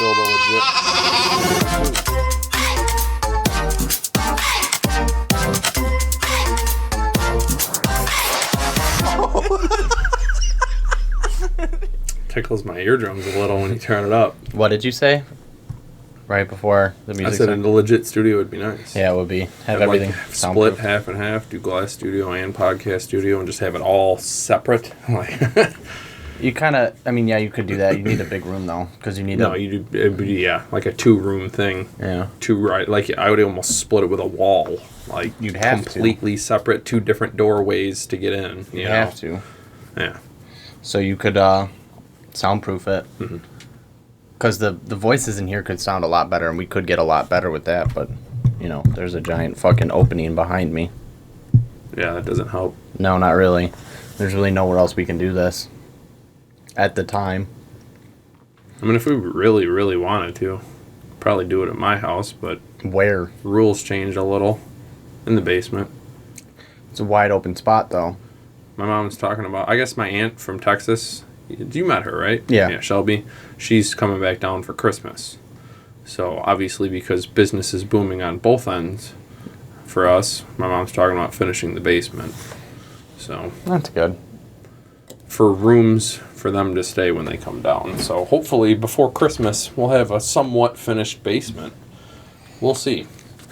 build a legit... Tickles my eardrums a little when you turn it up. What did you say? Right before the music. I said in the legit studio would be nice. Yeah, it would be. Have everything like split half and half, do glass studio and podcast studio, and just have it all separate. You kind of, I mean, yeah, you could do that. You need a big room, though, because you need you do, yeah, like a 2-room thing. Yeah. Like, I would almost split it with a wall. Like, you'd have completely separate, 2 different doorways to get in. You have to. Yeah. So you could soundproof it. Mm-hmm. Because the voices in here could sound a lot better, and we could get a lot better with that, but, you know, there's a giant fucking opening behind me. Yeah, that doesn't help. No, not really. There's really nowhere else we can do this. At the time. I mean, if we really, really wanted to, probably do it at my house, but... Where? Rules changed a little. In the basement. It's a wide open spot, though. My mom's talking about... I guess my aunt from Texas... You met her, right? Yeah. Yeah, Shelby. She's coming back down for Christmas. So, obviously, because business is booming on both ends for us, my mom's talking about finishing the basement. So... That's good. For rooms for them to stay when they come down. So, hopefully, before Christmas, we'll have a somewhat finished basement. We'll see.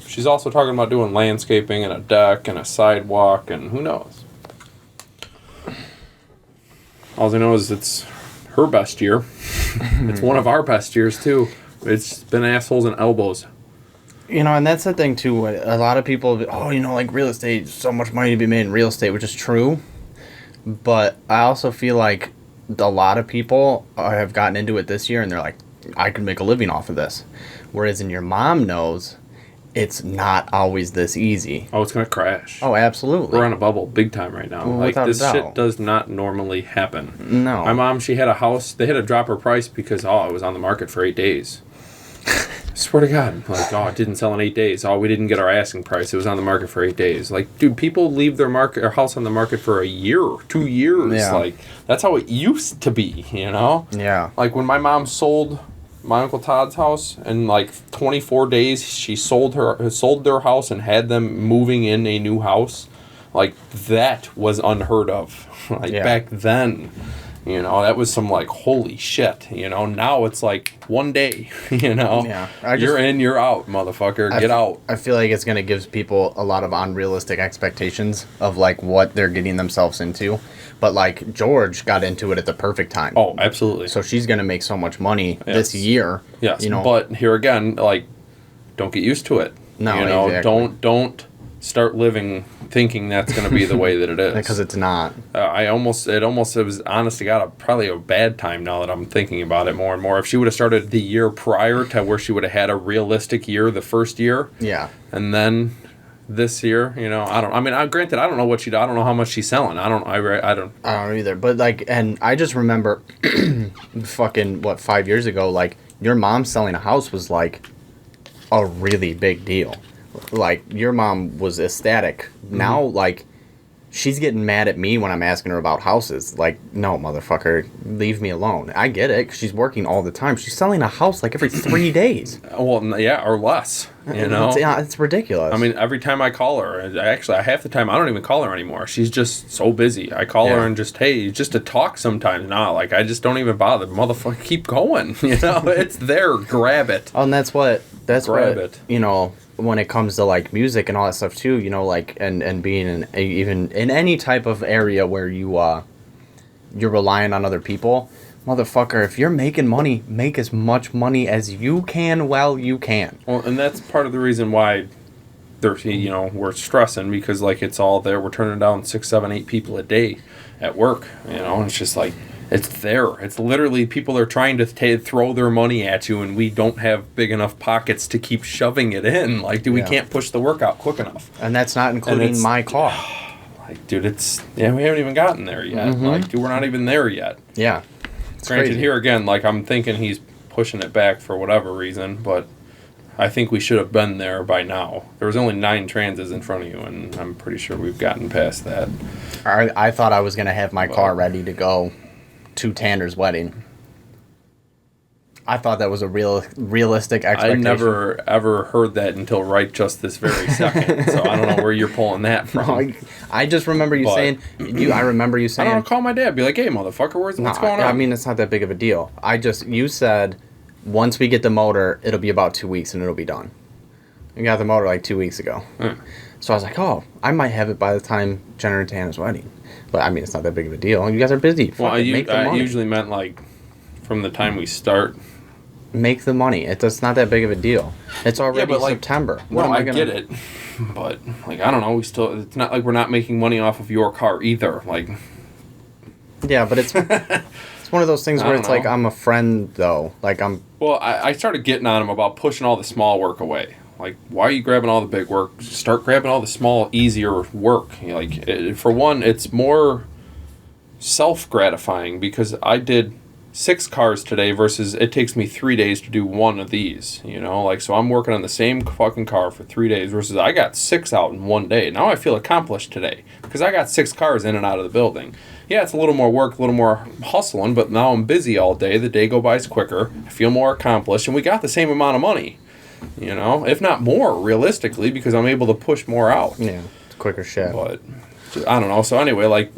She's also talking about doing landscaping and a deck and a sidewalk and who knows. All I know is it's her best year. It's one of our best years, too. It's been assholes and elbows. You know, and that's the thing, too. A lot of people, like real estate, so much money to be made in real estate, which is true. But I also feel like a lot of people have gotten into it this year, and they're like, I can make a living off of this. Whereas in your mom knows, it's not always this easy. Oh, it's going to crash. Oh, absolutely. We're on a bubble big time right now. Well, this shit does not normally happen. No. My mom, she had a house. They had to drop her price because, it was on the market for 8 days. Swear to God. Like, it didn't sell in 8 days. We didn't get our asking price. It was on the market for 8 days. Like, dude, people leave their house on the market for a year, 2 years. Yeah. Like, that's how it used to be, you know? Yeah. Like, when my mom sold my Uncle Todd's house, in like 24 days, she sold their house and had them moving in a new house. Like, that was unheard of. Back then, that was some like, holy shit, now it's like 1 day, Yeah. You're in, you're out, motherfucker, get out. I feel like it's going to give people a lot of unrealistic expectations of like what they're getting themselves into. But, like, George got into it at the perfect time. Oh, absolutely. So she's going to make so much money this year. Yes, but here again, like, don't get used to it. No, exactly. Don't start living thinking that's going to be the way that it is. Because it's not. It was, honest to God, probably a bad time now that I'm thinking about it more and more. If she would have started the year prior to where she would have had a realistic year the first year. Yeah. And then... this year, granted, I don't know I don't know how much she's selling. I don't either. But like, and I just remember fucking 5 years ago, like your mom selling a house was like a really big deal. Like your mom was ecstatic. Mm-hmm. Now, like she's getting mad at me when I'm asking her about houses. Like, no, motherfucker, leave me alone. I get it. 'Cause she's working all the time. She's selling a house like every 3 days. Well, yeah, or less. It's ridiculous. I mean, every time I call her, actually, half the time I don't even call her anymore. She's just so busy. I call her and just to talk sometimes. Nah, like I just don't even bother. Motherfucker, keep going. It's there. Grab it. Oh, and that's what when it comes to like music and all that stuff too, like and being even in any type of area where you're relying on other people, motherfucker, if you're making money, make as much money as you can while you can. Well, and that's part of the reason why we're stressing, because like it's all there. We're turning down 6, 7, 8 people a day at work, and it's just like it's there. It's literally people are trying to throw their money at you, and we don't have big enough pockets to keep shoving it in. Like, we can't push the work out quick enough. And that's not including my car. Like, dude, we haven't even gotten there yet. Mm-hmm. Like, dude, we're not even there yet. Yeah. Granted, crazy. Here again, like, I'm thinking he's pushing it back for whatever reason, but I think we should have been there by now. There was only 9 transits in front of you, and I'm pretty sure we've gotten past that. I thought I was going to have my car ready to go to Tanner's wedding. I thought that was a realistic I expectation. never ever heard that until right just this very second. So I don't know where you're pulling that from. No, I just remember you But- saying. I remember you I saying. don't know, call my dad. Be like, hey, motherfucker, what's going on? I mean, it's not that big of a deal. You said, once we get the motor, it'll be about 2 weeks and it'll be done. We got the motor like 2 weeks ago. So I was like, oh, I might have it by the time Jenner and Tana's wedding. But I mean, it's not that big of a deal. You guys are busy. Well, Make the I money. usually meant like from the time we start. Make the money. It's not that big of a deal. It's already but, like, September. Well, I get it. But, like, I don't know. It's not like we're not making money off of your car either. Like, Yeah, but it's one of those things I where don't it's like, know. I'm a friend, though. Like, well, I started getting on him about pushing all the small work away. Like, why are you grabbing all the big work? Start grabbing all the small, easier work. You know, like, for one, it's more self-gratifying because I did 6 cars today versus it takes me 3 days to do one of these, you know, like, so I'm working on the same fucking car for 3 days versus I got 6 out in 1 day. Now I feel accomplished today because I got 6 cars in and out of the building. Yeah, it's a little more work, a little more hustling, but now I'm busy all day. The day go by quicker. I feel more accomplished, and we got the same amount of money, you know, if not more realistically, because I'm able to push more out. yeah, it's quicker shit. But I don't know. So anyway, like,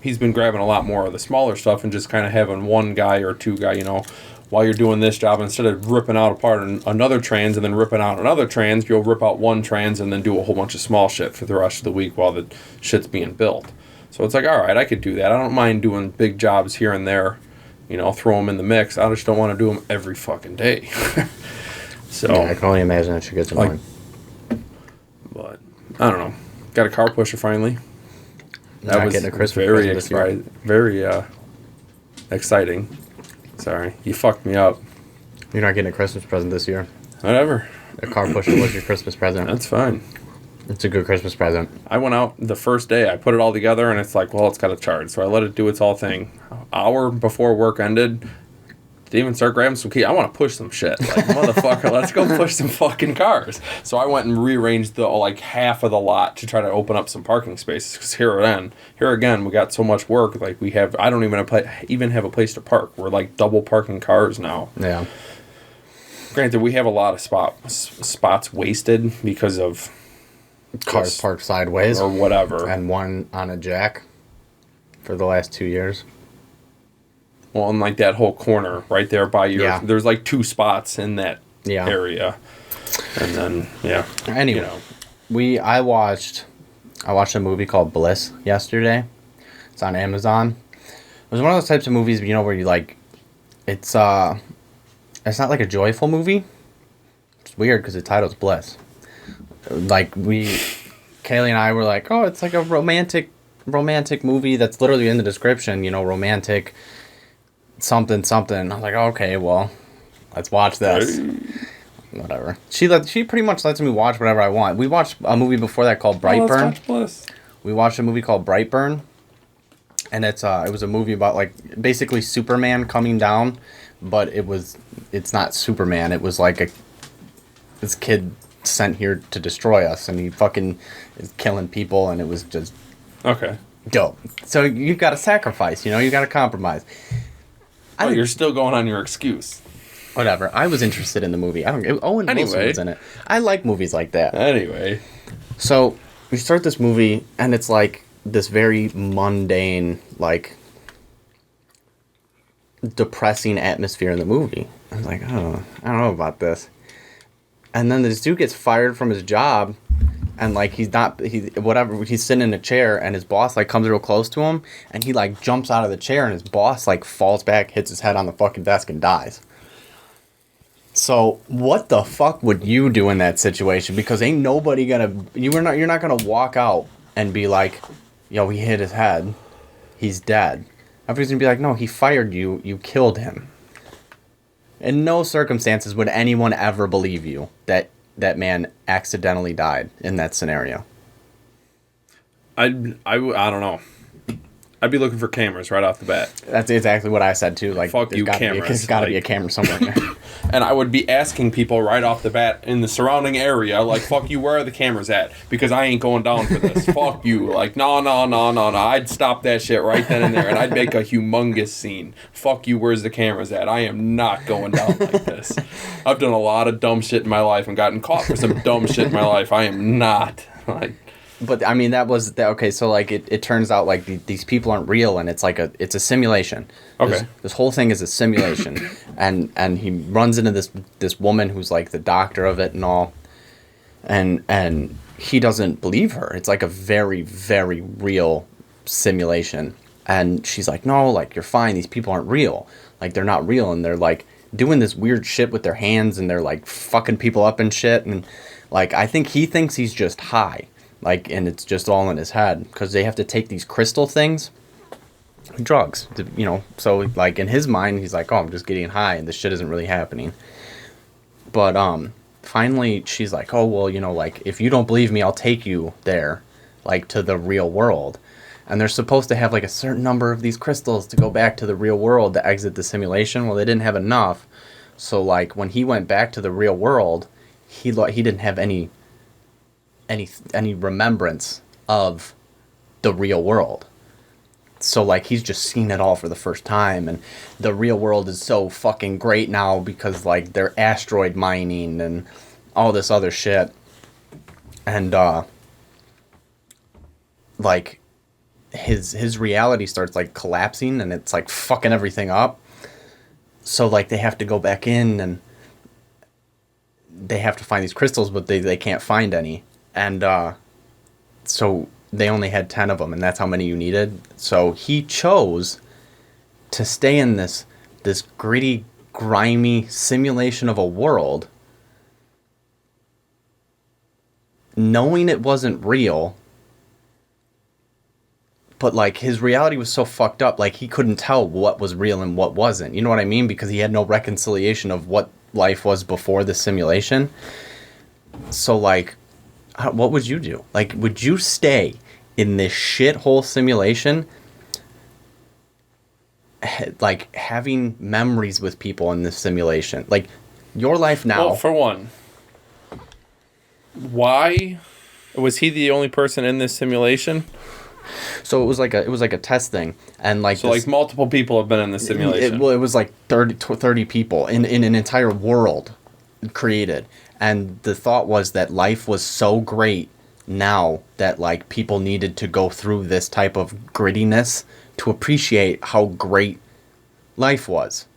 he's been grabbing a lot more of the smaller stuff and just kind of having one guy or two guy, you know, while you're doing this job, instead of ripping out apart another trans and then ripping out another trans, you'll rip out one trans and then do a whole bunch of small shit for the rest of the week while the shit's being built. So it's like, all right, I could do that. I don't mind doing big jobs here and there, you know, throw them in the mix. I just don't want to do them every fucking day. So, Yeah, I can only imagine that shit gets annoying. but I don't know. Got a car pusher finally. Not getting a Christmas present this year. very exciting. Sorry, you fucked me up. You're not getting a Christmas present this year. Whatever. A car pusher was your Christmas present. That's fine. It's a good Christmas present. I went out the first day. I put it all together, and it's like, well, it's got to charge. So I let it do its all thing. Hour before work ended, didn't even start grabbing some keys. I want to push some shit. Like, motherfucker, let's go push some fucking cars. So I went and rearranged like half of the lot to try to open up some parking spaces. Because here again, we got so much work. Like, I don't even have a place to park. We're like double parking cars now. Yeah. Granted, we have a lot of spots wasted because of Cars parked sideways. or whatever. And one on a jack for the last 2 years. Well, and like that whole corner right there by your, Yeah. there's like 2 spots in that Yeah. area, and then Anyway, you know. I watched a movie called Bliss yesterday. It's on Amazon. It was one of those types of movies, you know, where you like, it's not like a joyful movie. It's weird because the title's Bliss. Like Kaylee and I were like, oh, it's like a romantic movie that's literally in the description, you know, romantic something. I was like, okay, well, let's watch this. Whatever. She pretty much lets me watch whatever I want. We watched a movie before that called Brightburn. We watched a movie called Brightburn, and it was a movie about like basically Superman coming down, but it's not Superman. It was like this kid sent here to destroy us, and he fucking is killing people, and it was just Okay. dope. So you got to sacrifice, you know, you got to compromise. Oh, you're still going on your excuse. Whatever. I was interested in the movie. I don't. Owen Wilson Anyway. was in it. I like movies like that. Anyway. So we start this movie, and it's like this very mundane, like depressing atmosphere in the movie. I was like, oh, I don't know about this. And then this dude gets fired from his job, and like he's sitting in a chair, and his boss like comes real close to him, and he like jumps out of the chair, and his boss like falls back, hits his head on the fucking desk, and dies. So what the fuck would you do in that situation? Because ain't nobody you're not gonna walk out and be like, yo, he hit his head, he's dead. Everybody's gonna be like, no, he fired you, you killed him. In no circumstances would anyone ever believe you that that man accidentally died in that scenario. I don't know. I'd be looking for cameras right off the bat. That's exactly what I said too. Like, Fuck you, cameras. There's got to be a camera somewhere in there. And I would be asking people right off the bat in the surrounding area, like, fuck you, where are the cameras at? Because I ain't going down for this. Fuck you. Like, no. I'd stop that shit right then and there, and I'd make a humongous scene. Fuck you, where's the cameras at? I am not going down like this. I've done a lot of dumb shit in my life and gotten caught for some dumb shit in my life. I am not. Like... But I mean, okay. So like, it turns out like these people aren't real, and it's a simulation. Okay. This whole thing is a simulation, and he runs into this woman who's like the doctor of it and all, and he doesn't believe her. It's like a very, very real simulation, and she's like, no, like, you're fine. These people aren't real. Like, they're not real, and they're like doing this weird shit with their hands, and they're like fucking people up and shit, and like, I think he thinks he's just high. Like, and it's just all in his head, because they have to take these crystal things, drugs, you know. So like, in his mind, he's like, oh, I'm just getting high, and this shit isn't really happening. But finally, she's like, oh, well, you know, like, if you don't believe me, I'll take you there, like, to the real world. And they're supposed to have like a certain number of these crystals to go back to the real world to exit the simulation. Well, they didn't have enough, so like, when he went back to the real world, he didn't have any remembrance of the real world. So like, he's just seen it all for the first time, and the real world is so fucking great now because like, they're asteroid mining and all this other shit, and like, his reality starts like collapsing, and it's like fucking everything up. So like, they have to go back in, and they have to find these crystals, but they can't find any. And so they only had 10 of them, and that's how many you needed. So he chose to stay in this gritty, grimy simulation of a world, knowing it wasn't real, but like, his reality was so fucked up, like, he couldn't tell what was real and what wasn't. You know what I mean? Because he had no reconciliation of what life was before the simulation. So like, what would you do? Like, would you stay in this shithole simulation, like, having memories with people in this simulation? Like, your life now... Well, for one, why was he the only person in this simulation? So it was like a test thing, and like, so like, multiple people have been in the simulation. It was like 30 people in an entire world created. And the thought was that life was so great now that like, people needed to go through this type of grittiness to appreciate how great life was.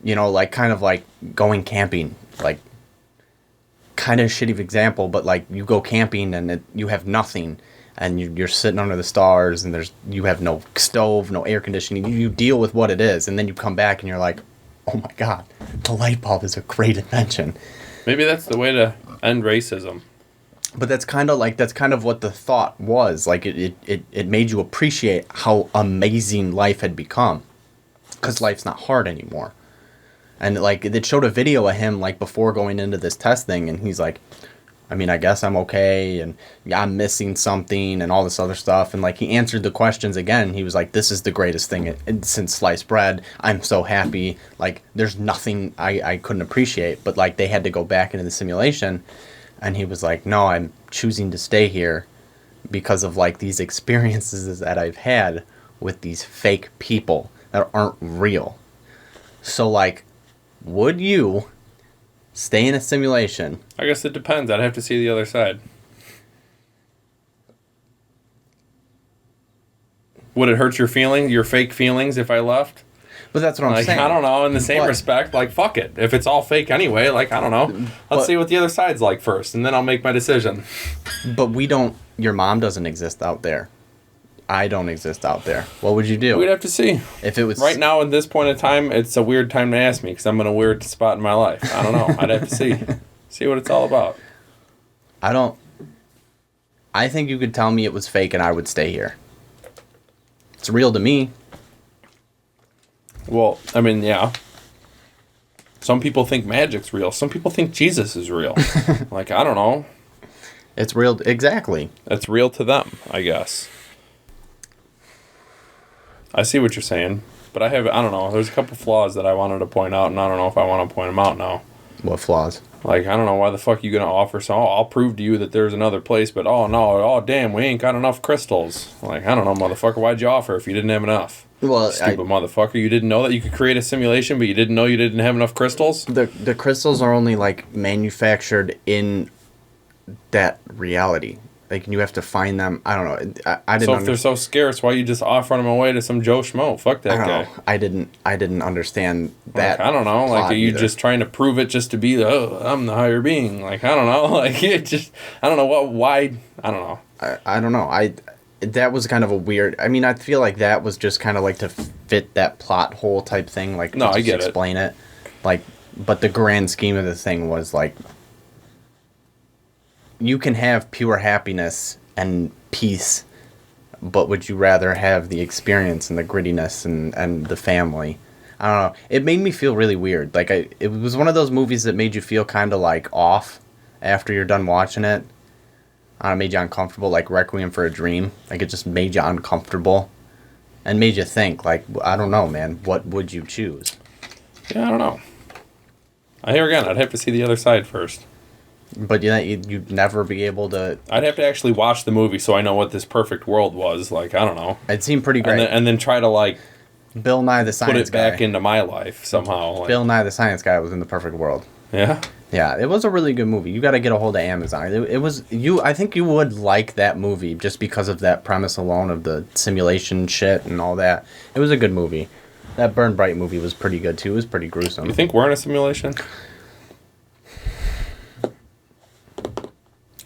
You know, like, kind of like going camping, like, kind of shitty example, but like, you go camping and you have nothing, and you're sitting under the stars, and you have no stove, no air conditioning. You deal with what it is, and then you come back and you're like, oh my god, the light bulb is a great invention. Maybe that's the way to end racism. But that's kind of what the thought was. Like, it made you appreciate how amazing life had become, because life's not hard anymore. And like, it showed a video of him like before going into this test thing, and he's like, I mean, I guess I'm okay, and yeah, I'm missing something, and all this other stuff. And like, he answered the questions again. He was like, this is the greatest thing since sliced bread. I'm so happy. Like, there's nothing I couldn't appreciate. But like, they had to go back into the simulation, and he was like, no, I'm choosing to stay here because of like, these experiences that I've had with these fake people that aren't real. So like, would you stay in a simulation? I guess it depends. I'd have to see the other side. Would it hurt your fake feelings, if I left? But that's what I'm saying. I don't know. In the same respect, like, fuck it. If it's all fake anyway, like, I don't know. Let's see what the other side's like first, and then I'll make my decision. But your mom doesn't exist out there. I don't exist out there. What would you do? We'd have to see. If it was... Right now, at this point in time, it's a weird time to ask me, because I'm in a weird spot in my life. I don't know. I'd have to see. See what it's all about. I think you could tell me it was fake and I would stay here. It's real to me. Well, I mean, yeah. Some people think magic's real. Some people think Jesus is real. Like, I don't know. It's real. Exactly. It's real to them, I guess. I see what you're saying, but I don't know. There's a couple flaws that I wanted to point out, and I don't know if I want to point them out now. What flaws? Like, I don't know why the fuck you gonna offer I'll prove to you that there's another place, but oh no, oh damn, we ain't got enough crystals. Like, I don't know, motherfucker, why'd you offer if you didn't have enough? Well, Stupid motherfucker, you didn't know that you could create a simulation, but you didn't know you didn't have enough crystals? The crystals are only, like, manufactured in that reality. Like, you have to find them. I don't know. I didn't. So if they're so scarce, why you just offering them away to some Joe Schmo? Fuck that guy. I didn't understand that. Like, I don't know. Like, are you just trying to prove it just to be I'm the higher being? Like, I don't know. Like, it just, I don't know why. I don't know. I don't know. That was kind of a weird. I mean, I feel like that was just kind of like to fit that plot hole type thing. Like, no, I get explain it. Like, but the grand scheme of the thing was like, you can have pure happiness and peace, but would you rather have the experience and the grittiness and the family? I don't know. It made me feel really weird. Like, it was one of those movies that made you feel kind of like off after you're done watching it. Made you uncomfortable, like Requiem for a Dream. Like, it just made you uncomfortable and made you think, like, I don't know, man, what would you choose? Yeah, I don't know. Here again, I'd have to see the other side first. But you'd never be able to... I'd have to actually watch the movie so I know what this perfect world was. Like, I don't know. It seemed pretty great. And then try to, like... Bill Nye the Science Guy. Put it back into my life somehow. Like, Bill Nye the Science Guy was in the perfect world. Yeah? Yeah, it was a really good movie. You got to get a hold of Amazon. It was... I think you would like that movie just because of that premise alone of the simulation shit and all that. It was a good movie. That Burn Bright movie was pretty good, too. It was pretty gruesome. You think we're in a simulation?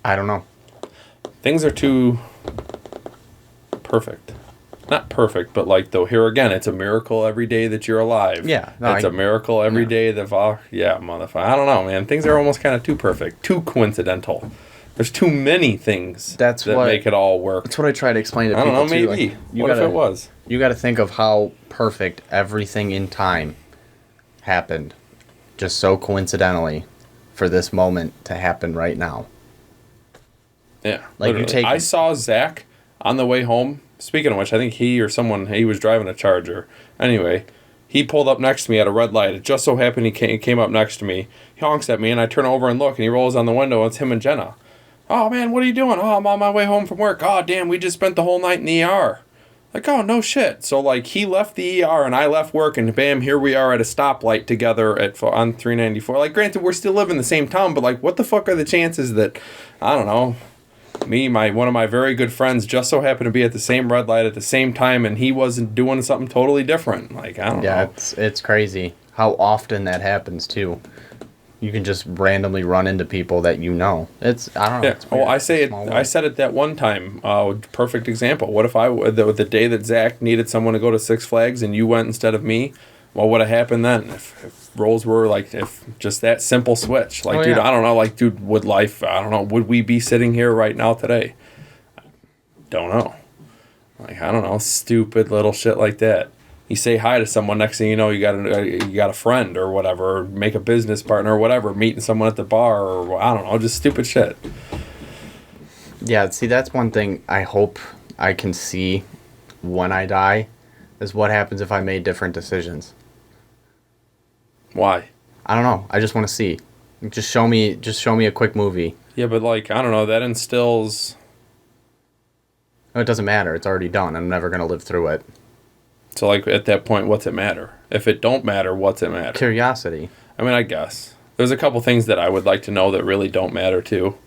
I don't know. Things are too perfect. Not perfect, but like, though, here again, it's a miracle every day that you're alive. Yeah. No, it's a miracle every day that... Yeah, motherfucker. I don't know, man. Things are almost kind of too perfect. Too coincidental. There's too many things that make it all work. That's what I try to explain to people, I don't know, maybe. Like, what if it was? You got to think of how perfect everything in time happened. Just so coincidentally for this moment to happen right now. Yeah. Like, I saw Zach on the way home. Speaking of which, I think he was driving a Charger. Anyway, he pulled up next to me at a red light. It just so happened he came up next to me. He honks at me, and I turn over and look, and he rolls on the window, and it's him and Jenna. Oh, man, what are you doing? Oh, I'm on my way home from work. Oh, damn, we just spent the whole night in the ER. Like, oh, no shit. So, like, he left the ER, and I left work, and bam, here we are at a stoplight together on 394. Like, granted, we're still living in the same town, but, like, what the fuck are the chances that, I don't know, one of my very good friends just so happened to be at the same red light at the same time, and he wasn't doing something totally different. Like, I don't know. Yeah, it's crazy how often that happens too. You can just randomly run into people that you know. I don't know. Yeah. Well, I said it that one time. Perfect example. What if the day that Zach needed someone to go to Six Flags and you went instead of me? What would have happened then if roles were like, if just that simple switch? Like, dude, I don't know. Like, dude, would we be sitting here right now today? Don't know. Like, I don't know. Stupid little shit like that. You say hi to someone, next thing you know, you got a friend or whatever, or make a business partner or whatever, meeting someone at the bar or I don't know, just stupid shit. Yeah, see, that's one thing I hope I can see when I die, is what happens if I made different decisions. Why? I don't know. I just want to see. Just show me a quick movie. Yeah, but like, I don't know, that instills... No, it doesn't matter. It's already done. I'm never going to live through it. So, like, at that point, what's it matter? If it don't matter, what's it matter? Curiosity. I mean, I guess. There's a couple things that I would like to know that really don't matter, too.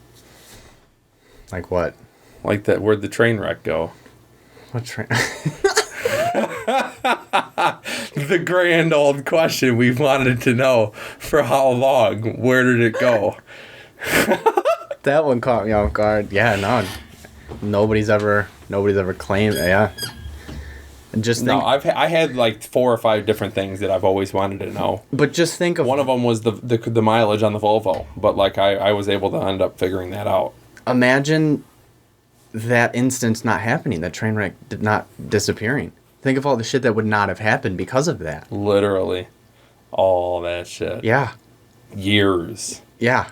Like what? Like that, where'd the train wreck go? What train? The grand old question we've wanted to know for how long. Where did it go? That one caught me off guard. Yeah, no. Nobody's ever claimed. Yeah. Just think, no, I had like 4 or 5 different things that I've always wanted to know. But just think of... One of them was the mileage on the Volvo. But like I was able to end up figuring that out. Imagine that instance not happening. That train wreck not disappearing. Think of all the shit that would not have happened because of that. Literally. All that shit. Yeah. Years. Yeah.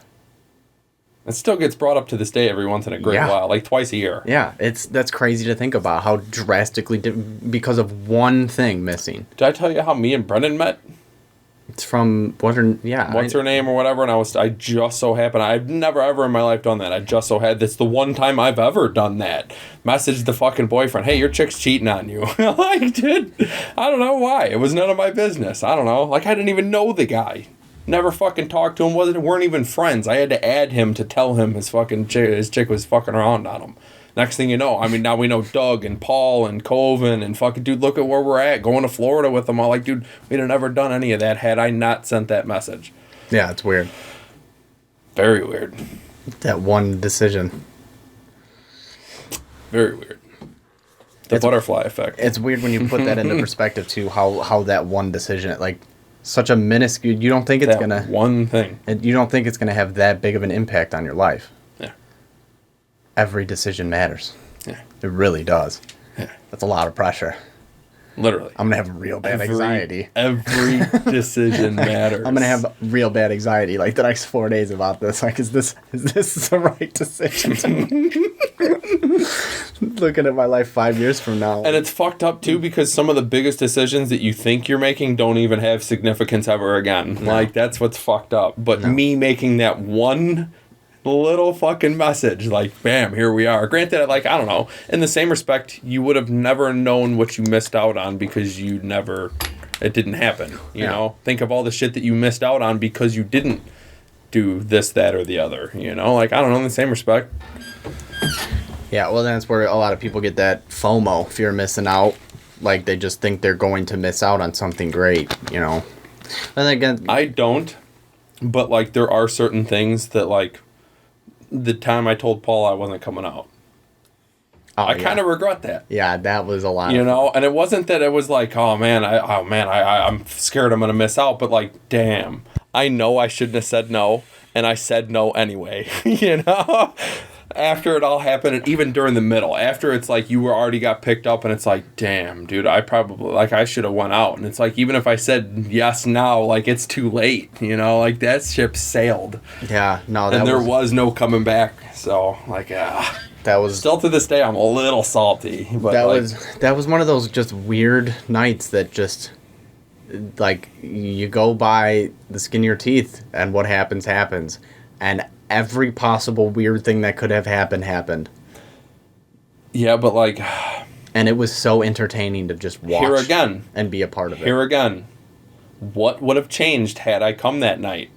It still gets brought up to this day every once in a great while, like twice a year. Yeah, that's crazy to think about how drastically because of one thing missing. Did I tell you how me and Brendan met? It's from what's her name or whatever, and I just so happened, I've never ever in my life done that. I just so had, that's the one time I've ever done that. Messaged the fucking boyfriend, hey, your chick's cheating on you. Like, dude, I don't know why. It was none of my business. I don't know. Like, I didn't even know the guy. Never fucking talked to him. Weren't even friends. I had to add him to tell him his chick was fucking around on him. Next thing you know, I mean, now we know Doug and Paul and Colvin and fucking, dude, look at where we're at. Going to Florida with them all. Like, dude, we'd have never done any of that had I not sent that message. Yeah, it's weird. Very weird. That one decision. Very weird. The butterfly effect. It's weird when you put that into perspective, too, how that one decision, like, such a minuscule, you don't think it's going to... one thing. You don't think it's going to have that big of an impact on your life. Every decision matters. Yeah. It really does. Yeah. That's a lot of pressure. Literally. I'm going to have real bad anxiety. Every decision matters. I'm going to have real bad anxiety like the next 4 days about this. Like, is this the right decision to make? Looking at my life 5 years from now. And it's fucked up, too, because some of the biggest decisions that you think you're making don't even have significance ever again. No. Like, that's what's fucked up. But me making that one little fucking message, like, bam, here we are. Granted, like, I don't know, in the same respect, you would have never known what you missed out on because it didn't happen, you know? Think of all the shit that you missed out on because you didn't do this, that, or the other, you know? Like, I don't know, in the same respect. Yeah, well, that's where a lot of people get that FOMO, fear of missing out. Like, they just think they're going to miss out on something great, you know? And again... I don't, but, like, there are certain things that, like, the time I told Paul I wasn't coming out. I kind of regret that. Yeah, that was a lot. You know, and it wasn't that it was like, I'm scared I'm going to miss out, but like, damn, I know I shouldn't have said no, and I said no anyway, you know? After it all happened, and even during the middle, after it's like you were already got picked up, and it's like, damn, dude, I should have went out. And it's like, even if I said yes now, like, it's too late, you know? Like, that ship sailed. Yeah, no, and there was no coming back. So, like, that was... Still to this day, I'm a little salty. But that was one of those just weird nights that just... Like, you go by the skin of your teeth, and what happens, happens. And every possible weird thing that could have happened. Yeah, but like... And it was so entertaining to just watch. Here again. And be a part of it. Here again. What would have changed had I come that night?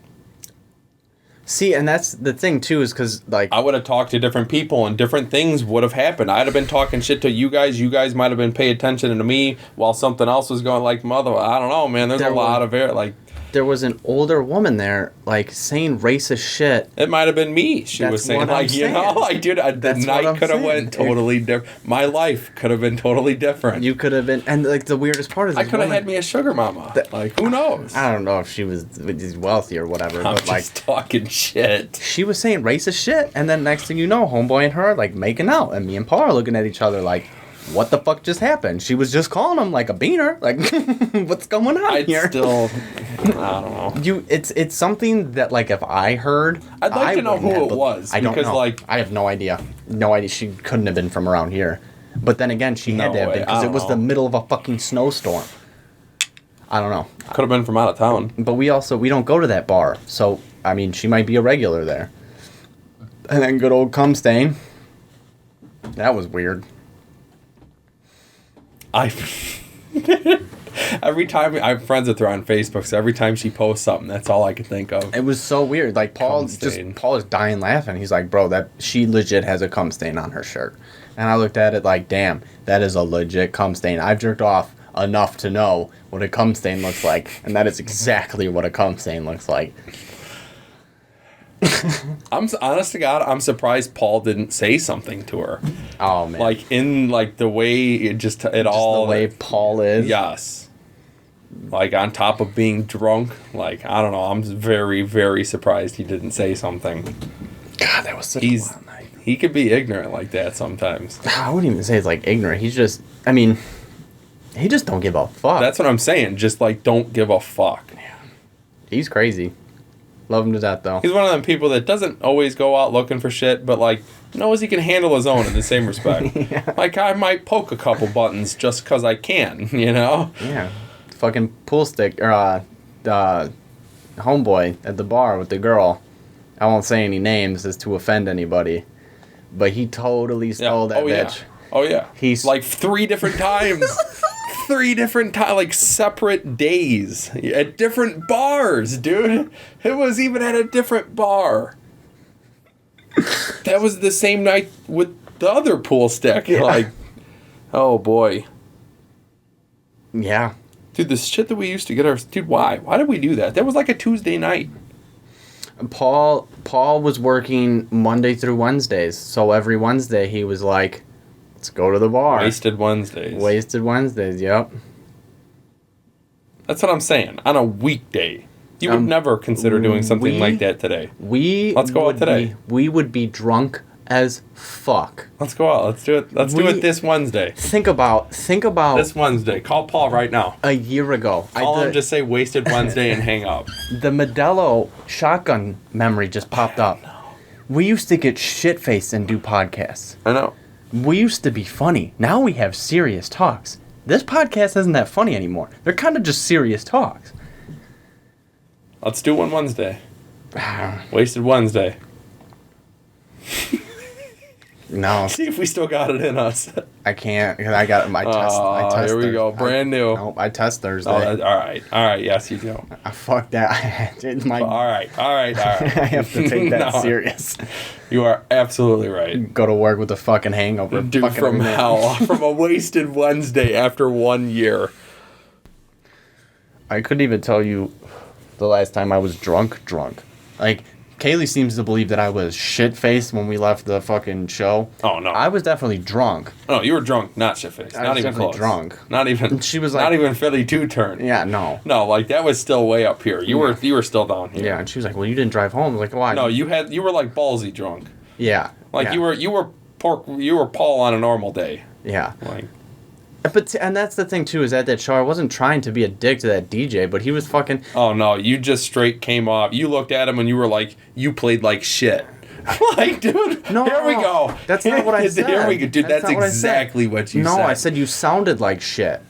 See, and that's the thing, too, is because, like... I would have talked to different people, and different things would have happened. I'd have been talking shit to you guys. You guys might have been paying attention to me while something else was going like, mother... I don't know, man. There's a lot of air, like... There was an older woman there, like, saying racist shit. It might have been me. She was saying, like, you know, like, dude, the night could have went totally different. My life could have been totally different. You could have been, and, like, the weirdest part is I could have had me a sugar mama. Like, who knows? I don't know if she was wealthy or whatever. I'm but just talking shit. She was saying racist shit, and then next thing you know, homeboy and her, like, making out, and me and Paul are looking at each other like... What the fuck just happened? She was just calling him like a beaner. Like, what's going on here? I don't know. It's something that, like, if I heard, I'd like to know who it was. I don't know. Like, I have no idea. No idea. She couldn't have been from around here. But then again, she had to have been because it was the middle of a fucking snowstorm. I don't know. Could have been from out of town. But we don't go to that bar. So, I mean, she might be a regular there. And then good old cum stain. That was weird. Every time I'm friends with her on Facebook, so every time she posts something, that's all I can think of. It was so weird. Like Paul is dying laughing. He's like, bro, that she legit has a cum stain on her shirt. And I looked at it like, damn, that is a legit cum stain. I've jerked off enough to know what a cum stain looks like, and that is exactly what a cum stain looks like. I'm honest to God, I'm surprised Paul didn't say something to her. Oh man! Like in like the way the way Paul is. Yes. Like on top of being drunk, like I don't know. I'm very very surprised he didn't say something. God, that was such a wild night. He could be ignorant like that sometimes. I wouldn't even say it's like ignorant. He's just, I mean, he just don't give a fuck. That's what I'm saying. Just like don't give a fuck. Yeah. He's crazy. Love him to death, though. He's one of them people that doesn't always go out looking for shit, but, like, knows he can handle his own in the same respect. Yeah. Like, I might poke a couple buttons just because I can, you know? Yeah. Fucking pool stick, or, homeboy at the bar with the girl. I won't say any names as to offend anybody, but he totally stole that bitch. Yeah. Oh, yeah. He's like 3 different times. 3 different times, like separate days at different bars, dude. It was even at a different bar. That was the same night with the other pool stick. Yeah. Like, oh boy. Yeah. Dude, the shit that we used to get our... Dude, why? Why did we do that? That was like a Tuesday night. Paul was working Monday through Wednesdays, so every Wednesday he was like, let's go to the bar. Wasted Wednesdays, yep. That's what I'm saying. On a weekday. You would never consider doing something like that today. Let's go out today. We would be drunk as fuck. Let's go out. Let's do it. Let's do it this Wednesday. Think about this Wednesday. Call Paul right now. A year ago. Call him, just say wasted Wednesday and hang up. The Modelo shotgun memory just popped up. We used to get shit-faced and do podcasts. I know. We used to be funny. Now we have serious talks. This podcast isn't that funny anymore. They're kind of just serious talks. Let's do one Wednesday. Wasted Wednesday. No. See if we still got it in us. I can't, because I got my test. I test here we Thursday. go. Brand new. Nope, I test Thursday. Oh, all right. Yes, you do. Fuck that. All right. I have to take that serious. You are absolutely right. Go to work with a fucking hangover. Dude, from hell. From a wasted Wednesday after 1 year. I couldn't even tell you the last time I was drunk. Like, Kaylee seems to believe that I was shit-faced when we left the fucking show. Oh, no. I was definitely drunk. No, you were drunk, not shit-faced. Not even close. Drunk. Not even. She was like, not even Philly 2-turn. Yeah, no. No, like, that was still way up here. You were still down here. Yeah, and she was like, well, you didn't drive home. I was like, why? No, you were like ballsy drunk. Yeah. Like, yeah. you were Paul on a normal day. Yeah. Like. And that's the thing too, is at that show I wasn't trying to be a dick to that DJ, but he was fucking. Oh no, you just straight came off. You looked at him and you were like, you played like shit. Like, dude, no, here we go. That's not what I said. Here we go, dude. That's exactly what you said. No, I said you sounded like shit.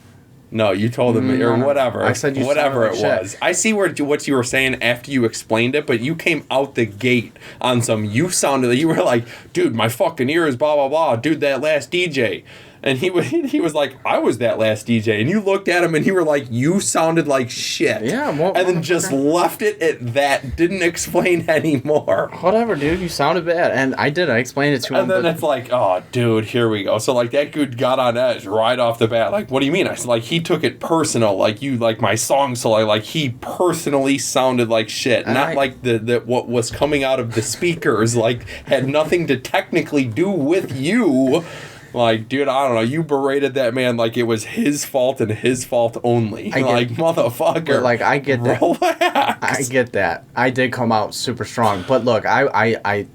No, you told him or whatever. I said you whatever it like was. Shit. I see what you were saying after you explained it, but you came out the gate on some. You were like, dude, my fucking ears, blah blah blah. Dude, that last DJ. And he was like, I was that last DJ. And you looked at him and you were like, you sounded like shit. Yeah. Well, and then just left it at that. Didn't explain anymore. Whatever, dude. You sounded bad. And I did. I explained it to him. And then it's like, oh, dude, here we go. So, like, that dude got on edge right off the bat. Like, what do you mean? I said, like, he took it personal. Like, you like my song. So, like he personally sounded like shit. And not like the what was coming out of the speakers. Like, had nothing to technically do with you. Like, dude, I don't know. You berated that man like it was his fault and his fault only. Motherfucker. But, like, I get that. Relax. I get that. I did come out super strong. But, look, I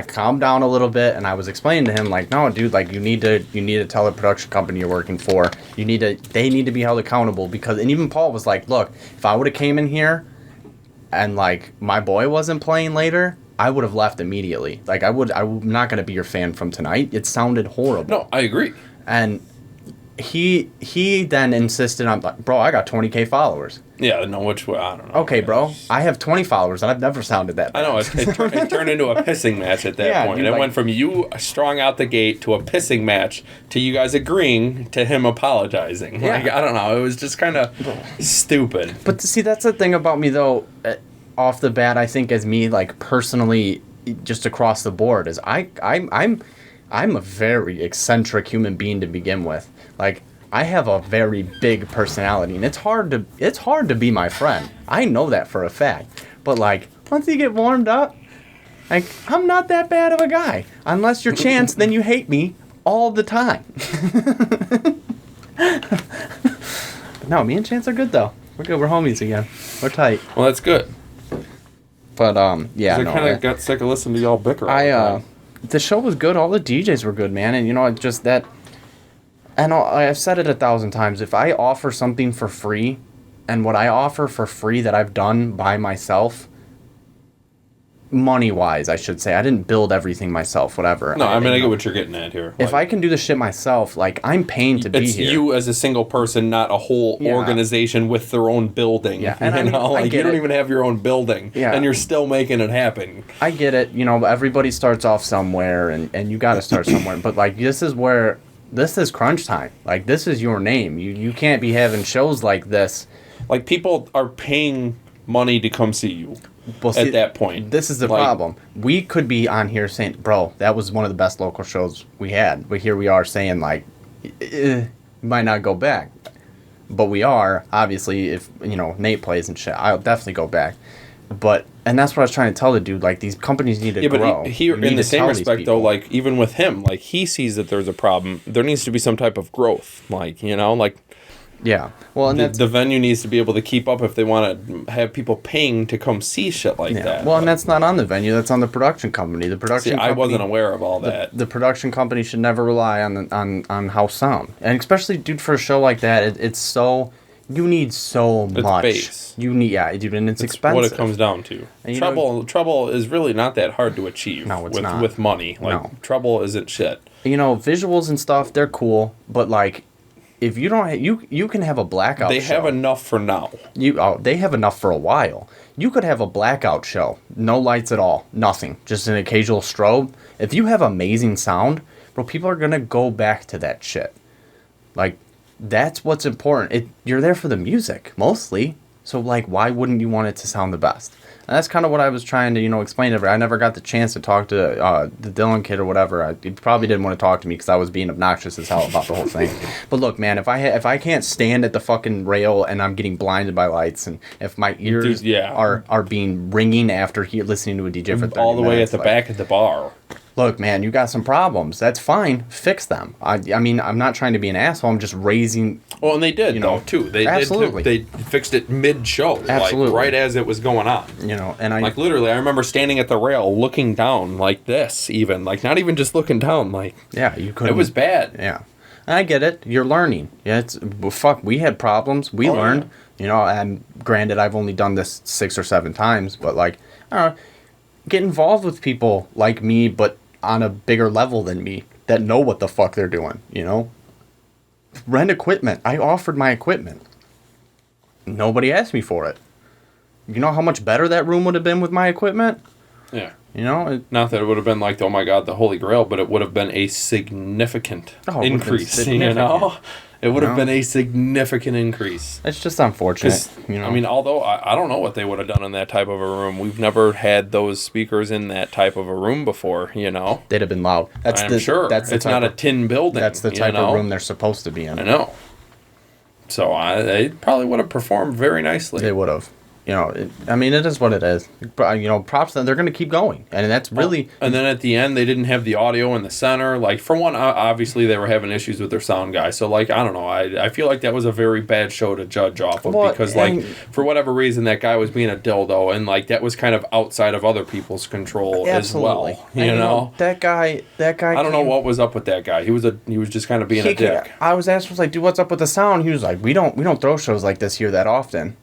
calmed down a little bit, and I was explaining to him, like, no, dude, like, you need to tell the production company you're working for. They need to be held accountable. And even Paul was like, look, if I would have came in here and, like, my boy wasn't playing later, I would have left immediately. Like, I'm not going to be your fan from tonight. It sounded horrible. No, I agree. And he then insisted on, like, bro, I got 20K followers. Yeah, no, which way, I don't know. Okay, bro, I have 20 followers, and I've never sounded that bad. I know, it turned into a pissing match at that point. Dude, it went from you strong out the gate to a pissing match to you guys agreeing to him apologizing. Yeah. Like, I don't know, it was just kind of stupid. But see, that's the thing about me, though, off the bat, I think as me, like, personally, just across the board, is I'm a very eccentric human being to begin with. Like, I have a very big personality, and it's hard to be my friend. I know that for a fact. But, like, once you get warmed up, like, I'm not that bad of a guy. Unless you're Chance, then you hate me all the time. But no, me and Chance are good, though. We're good. We're homies again. We're tight. Well, that's good. But, yeah, I kind of got sick of listening to y'all bicker all the time. The show was good. All the DJs were good, man. And, you know, just that... And I've said it 1,000 times. If I offer something for free, and what I offer for free that I've done by myself, money-wise, I should say. I didn't build everything myself, whatever. No, I mean, I get what you're getting at here. If I can do the shit myself, like, I'm paying to be it's here. you as a single person, not a whole organization with their own building. Yeah, and I mean, like, you don't even have your own building, and you're still making it happen. I get it. You know, everybody starts off somewhere, and you got to start somewhere. But, like, this is crunch time. Like, this is your name. You can't be having shows like this. Like, people are paying money to come see you. Well, see, at that point. This is the problem. We could be on here saying, bro, that was one of the best local shows we had. But here we are saying, like, might not go back. But we are, obviously, if, you know, Nate plays and shit, I'll definitely go back. And that's what I was trying to tell the dude. Like, these companies need to grow. But here, in the same respect, though, like, even with him, like, he sees that there's a problem. There needs to be some type of growth. Like, you know, like... Yeah, well, and the venue needs to be able to keep up if they want to have people paying to come see shit like that. Well, and that's not on the venue; that's on the production company. The production. See, I wasn't aware of all that. The production company should never rely on house sound, and especially, dude, for a show like that, it's so you need so much. Bass. You need, dude, and it's expensive. What it comes down to. Treble is really not that hard to achieve. No, it's not. With money. Like, treble isn't shit. You know, visuals and stuff, they're cool, but like. If you don't, you can have a blackout. They have enough for now. They have enough for a while. You could have a blackout show, no lights at all, nothing, just an occasional strobe. If you have amazing sound, bro, people are gonna go back to that shit. Like, that's what's important. You're there for the music mostly, so like, why wouldn't you want it to sound the best? And that's kind of what I was trying to, you know, explain to her. I never got the chance to talk to the Dylan kid or whatever. He probably didn't want to talk to me because I was being obnoxious as hell about the whole thing. But look, man, if I can't stand at the fucking rail and I'm getting blinded by lights, and if my ears are being ringing after listening to a DJ for 30 all the way minutes, at the back of the bar. Look, man, you got some problems. That's fine. Fix them. I mean, I'm not trying to be an asshole. I'm just raising. Well, and they did, though, too. Absolutely. They fixed it mid-show. Absolutely. Like, right as it was going on. You know, and like, literally, I remember standing at the rail looking down like this, even. Like, not even just looking down. Like, yeah, you could. It was bad. Yeah. And I get it. You're learning. Yeah, we had problems. We learned. Yeah. You know, and granted, I've only done this 6 or 7 times, but, like, I don't know, get involved with people like me, but on a bigger level than me that know what the fuck they're doing, you know? Rent equipment. I offered my equipment. Nobody asked me for it. You know how much better that room would have been with my equipment? Yeah. You know? Not that it would have been like, oh my God, the Holy Grail, but it would have been a significant increase, you know? It would have been a significant increase. It's just unfortunate. You know? I mean, although I don't know what they would have done in that type of a room. We've never had those speakers in that type of a room before, you know? They'd have been loud. I'm sure. It's not a tin building. That's the type of room they're supposed to be in. I know. So they probably would have performed very nicely. They would have. You know, I mean, it is what it is. You know, props to them. They're going to keep going. And that's really... And then at the end, they didn't have the audio in the center. Like, for one, obviously, they were having issues with their sound guy. So, like, I don't know. I feel like that was a very bad show to judge off of. Because, like, for whatever reason, that guy was being a dildo. And, like, that was kind of outside of other people's control as well. You know? That guy... I don't know what was up with that guy. He was just kind of being a dick. I was asked, like, dude, what's up with the sound? He was like, we don't throw shows like this here that often.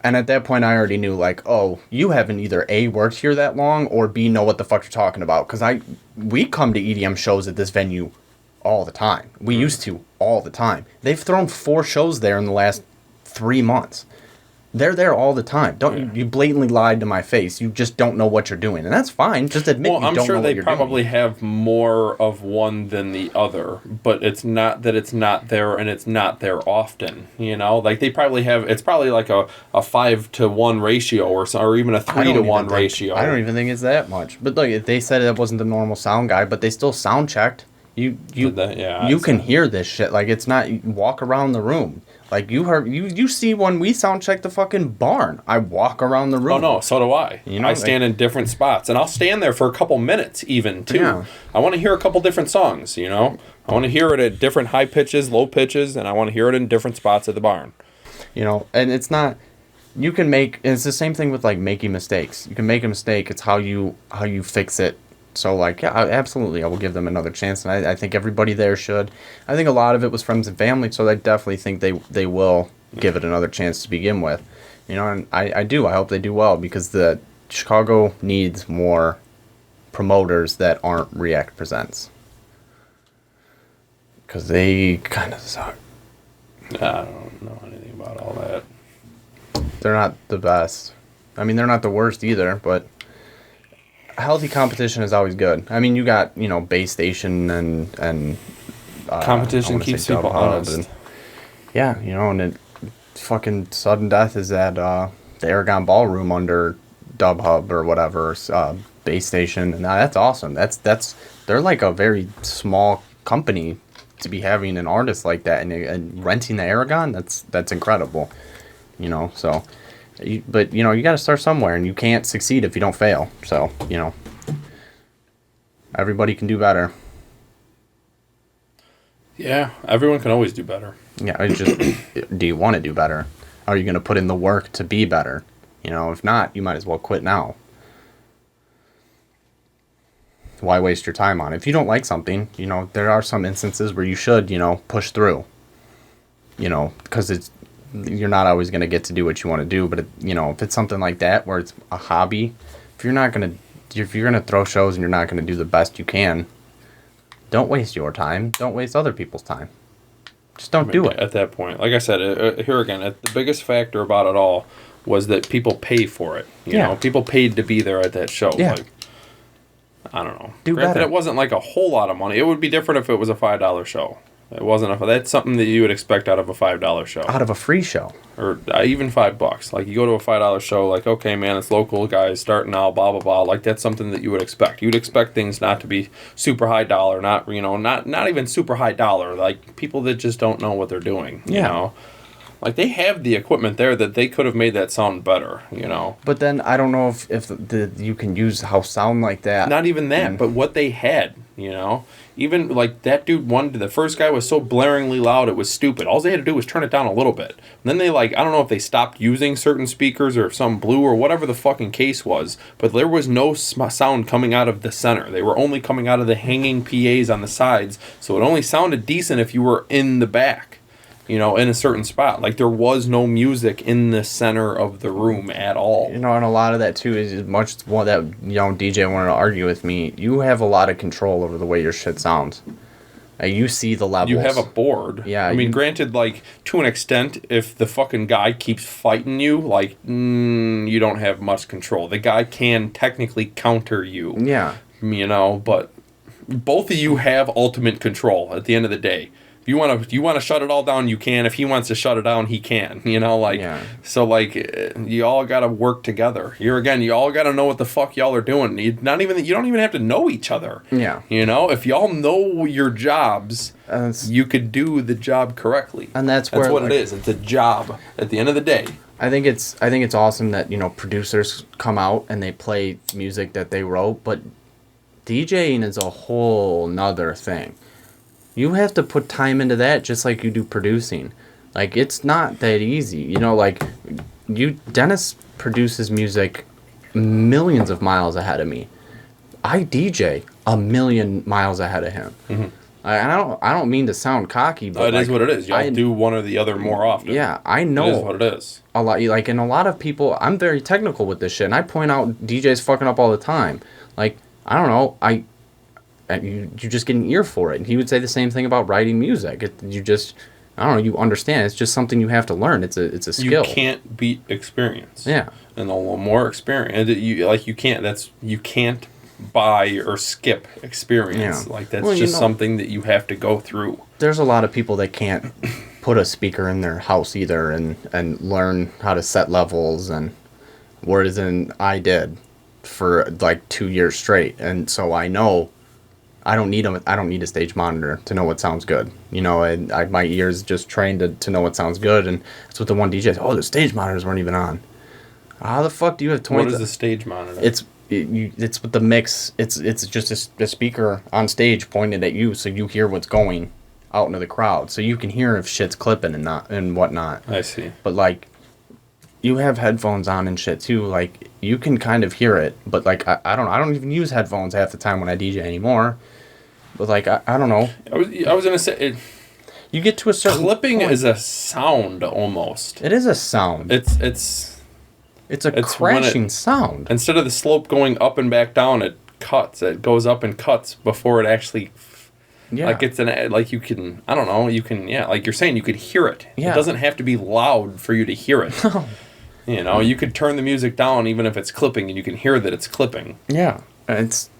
And at that point, I already knew, like, oh, you haven't either A, worked here that long, or B, know what the fuck you're talking about. Because we come to EDM shows at this venue all the time. We used to all the time. They've thrown 4 shows there in the last 3 months. They're there all the time. You blatantly lied to my face. You just don't know what you're doing. And that's fine. Just admit you don't know what you're doing. I'm sure they probably have more of one than the other. But it's not that it's not there and it's not there often. You know? Like, they probably have... It's probably like a 5-to-1 ratio or even a 3-to-1 ratio. I don't even think it's that much. But look, they said it wasn't the normal sound guy, but they still sound checked. You can hear this shit. Like, it's not... Walk around the room. Like, you see when we sound check the fucking barn. I walk around the room. Oh, no, so do I. You know, I stand in different spots. And I'll stand there for a couple minutes even, too. Yeah. I want to hear a couple different songs, you know? I want to hear it at different high pitches, low pitches, and I want to hear it in different spots at the barn. You know, and it's not... You can make... It's the same thing with, like, making mistakes. You can make a mistake. It's how you fix it. So, like, yeah, absolutely, I will give them another chance, and I think everybody there should. I think a lot of it was friends and family, so I definitely think they will give it another chance to begin with. You know, and I do. I hope they do well, because the Chicago needs more promoters that aren't React Presents. Because they kind of suck. I don't know anything about all that. They're not the best. I mean, they're not the worst either, but healthy competition is always good. I mean, you got, Base Station and Competition keeps people honest. Yeah, and it fucking sudden death is at the Aragon Ballroom under Dub Hub or whatever, Base Station, and that's awesome. They're like a very small company to be having an artist like that and renting the Aragon. That's incredible, So, but you got to start somewhere, and you can't succeed if you don't fail. So, everybody can do better. Yeah, everyone can always do better. Yeah, it's just, do you want to do better? Are you going to put in the work to be better? If not, you might as well quit now. Why waste your time on it? If you don't like something, there are some instances where you should, push through. Because you're not always going to get to do what you want to do. But, if it's something like that where it's a hobby, if you're going to throw shows and you're not going to do the best you can, don't waste your time. Don't waste other people's time. Just don't do it. At that point, like I said, here again, the biggest factor about it all was that people pay for it. You know, people paid to be there at that show. Yeah. Like, I don't know. Do Granted, better. it wasn't like a whole lot of money. It would be different if it was a $5 show. It wasn't. That's something that you would expect out of a $5 show. Out of a free show. Or even $5. Like, you go to a $5 show, like, okay, man, it's local guys starting out, blah, blah, blah. Like, that's something that you would expect. You'd expect things not to be super high dollar, not even super high dollar. Like, people that just don't know what they're doing, you know? Like, they have the equipment there that they could have made that sound better, But then I don't know if you can use sound like that. Not even that, but what they had, Even, like, that dude the first guy was so blaringly loud, it was stupid. All they had to do was turn it down a little bit. And then they, I don't know if they stopped using certain speakers or if some blew or whatever the fucking case was, but there was no sound coming out of the center. They were only coming out of the hanging PAs on the sides, so it only sounded decent if you were in the back. In a certain spot. Like, there was no music in the center of the room at all. And a lot of that, too, is much that, DJ wanted to argue with me. You have a lot of control over the way your shit sounds. You see the levels. You have a board. Yeah. I mean, granted, to an extent, if the fucking guy keeps fighting you, you don't have much control. The guy can technically counter you. Yeah. But both of you have ultimate control at the end of the day. If you want to shut it all down, you can. If he wants to shut it down, he can. So you all got to work together. You all got to know what the fuck y'all are doing. You don't even have to know each other. Yeah. If y'all know your jobs, you could do the job correctly. And that's what it is. It's a job at the end of the day. I think it's awesome that producers come out and they play music that they wrote, but DJing is a whole nother thing. You have to put time into that just like you do producing. It's not that easy. Dennis produces music millions of miles ahead of me. I DJ a million miles ahead of him. Mm-hmm. I don't mean to sound cocky, but it is what it is. Y'all do one or the other more often. Yeah, I know. It is what it is. A lot, and a lot of people, I'm very technical with this shit, and I point out DJs fucking up all the time. I don't know, you just get an ear for it. And he would say the same thing about writing music. I don't know, you understand. It's just something you have to learn. It's a skill. You can't beat experience. Yeah. And the more experience, you can't buy or skip experience. Yeah. That's something that you have to go through. There's a lot of people that can't put a speaker in their house either and learn how to set levels, and whereas I did for 2 years straight. And so I know I don't need a stage monitor to know what sounds good. And my ears just trained to know what sounds good. And that's what the one DJ said. Oh, the stage monitors weren't even on. How the fuck do you have 20? What is the stage monitor? It's with the mix. It's just a speaker on stage pointed at you, so you hear what's going out into the crowd, so you can hear if shit's clipping and whatnot. I see. But you have headphones on and shit too. You can kind of hear it, but I don't even use headphones half the time when I DJ anymore. But I don't know. I was gonna say you get to a certain clipping point. is a sound almost. It is a sound. It's It's a when crashing sound. Instead of the slope going up and back down, it cuts. It goes up and cuts before it actually. Yeah. Like it's like you can, I don't know, you can, like you're saying, you could hear it. Yeah. It doesn't have to be loud for you to hear it. You know, you could turn the music down even if it's clipping and you can hear that it's clipping. Yeah. That's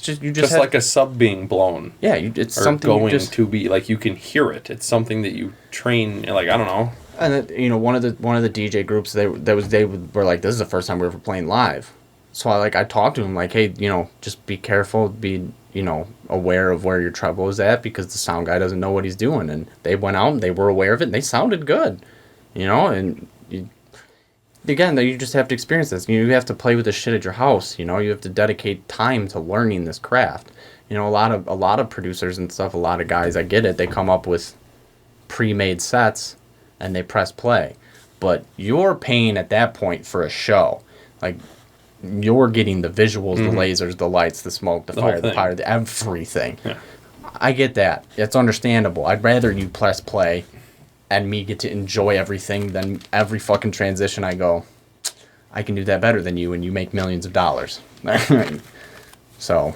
just, you just like a sub being blown. Yeah, it's or something going you just, to be, like you can hear it. It's something that you train, like, I don't know. And you know, one of the DJ groups, they were like, this is the first time we were playing live. So I talked to him like, hey, you know, just be careful, be, you know, aware of where your treble is at, because the sound guy doesn't know what he's doing. And they went out and they were aware of it and they sounded good, you know. And again, you just have to experience this. You have to play with this shit at your house, you know. You have to dedicate time to learning this craft. You know, a lot of producers and stuff, a lot of guys, I get it, they come up with pre-made sets and they press play. But you're paying at that point for a show. Like, you're getting the visuals, the lasers, the lights, the smoke, the fire, the fire, everything. Yeah. I get that. It's understandable. I'd rather you press play and me get to enjoy everything than every fucking transition I go, I can do that better than you and you make millions of dollars. So.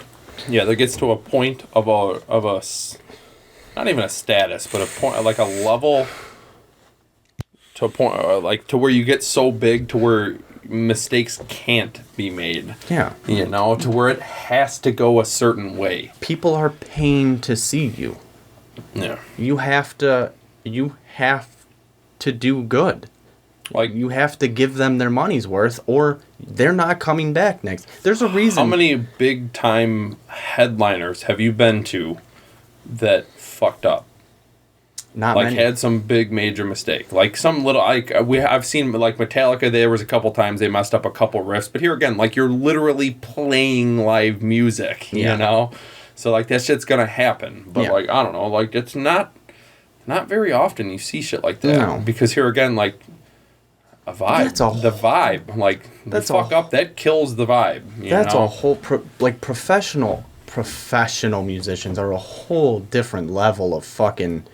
Yeah, there gets to a point of a, not even a status, but a point, like a level, to a point, like to where you get so big to where mistakes can't be made. Yeah. You know, to where it has to go a certain way. People are paying to see you. Yeah. You have to do good. Like, you have to give them their money's worth or they're not coming back next. There's a reason. How many big time headliners have you been to that fucked up? Not like many. Had some big major mistake, like some little, like I've seen like Metallica. There was a couple times they messed up a couple riffs, but here again, like you're literally playing live music, you know, so like that shit's gonna happen. But like I don't know, like it's not very often you see shit like that because here again, like a vibe, the vibe, like that's fuck up that kills the vibe. That's know? A whole like professional musicians are a whole different level of fucking.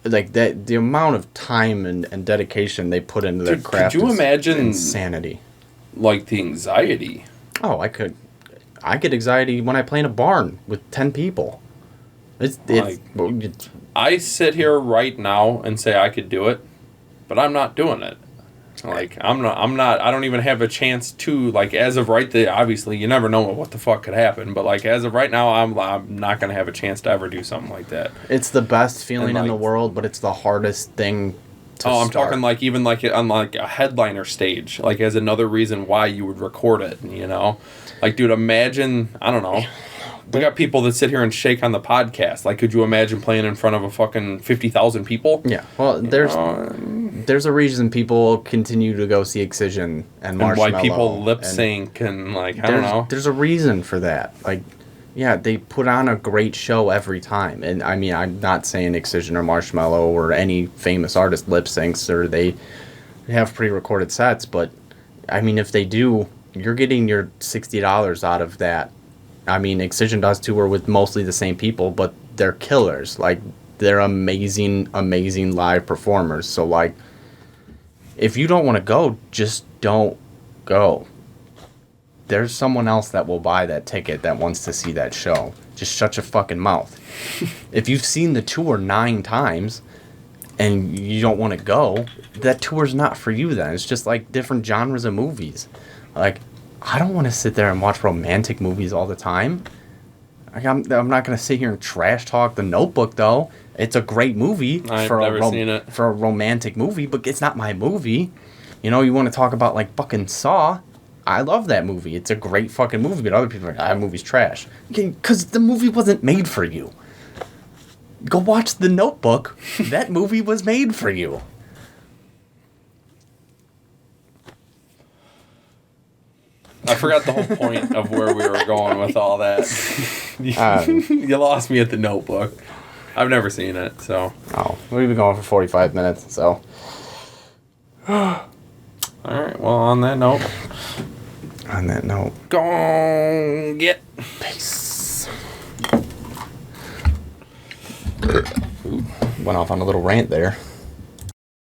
Like that, the amount of time and dedication they put into their craft. Could you imagine insanity? Like the anxiety. Oh, I could. I get anxiety when I play in a barn with 10 people. It's I sit here right now and say I could do it, but I'm not doing it. Like I'm not. I don't even have a chance to. Like as of right there, obviously you never know what the fuck could happen. But like as of right now, I'm not gonna have a chance to ever do something like that. It's the best feeling in the world, but it's the hardest thing to I'm start. talking like even like on like a headliner stage, like as another reason why you would record it. You know, like dude, imagine I don't know. We got people that sit here and shake on the podcast. Like, could you imagine playing in front of a fucking 50,000 people? Yeah. Well, there's a reason people continue to go see Excision and Marshmello. And why people lip sync and like, I don't know. There's a reason for that. Like, yeah, they put on a great show every time. And I mean, I'm not saying Excision or Marshmello or any famous artist lip syncs or they have pre-recorded sets, but I mean, if they do, you're getting your $60 out of that. I mean, Excision does tour with mostly the same people, but they're killers. Like, they're amazing, amazing live performers. So, like, if you don't want to go, just don't go. There's someone else that will buy that ticket that wants to see that show. Just shut your fucking mouth. If you've seen the tour 9 times and you don't want to go, that tour's not for you then. It's just like different genres of movies. Like, I don't want to sit there and watch romantic movies all the time. Like, I'm not going to sit here and trash talk The Notebook, though. It's a great movie for a romantic movie, but it's not my movie. You know, you want to talk about, like, fucking Saw. I love that movie. It's a great fucking movie, but other people are like, that movie's trash. Because the movie wasn't made for you. Go watch The Notebook. That movie was made for you. I forgot the whole point of where we were going with all that. You lost me at The Notebook. I've never seen it, so. Oh, we've been going for 45 minutes, so. All right, well, on that note. Go get. Peace. Went off on a little rant there.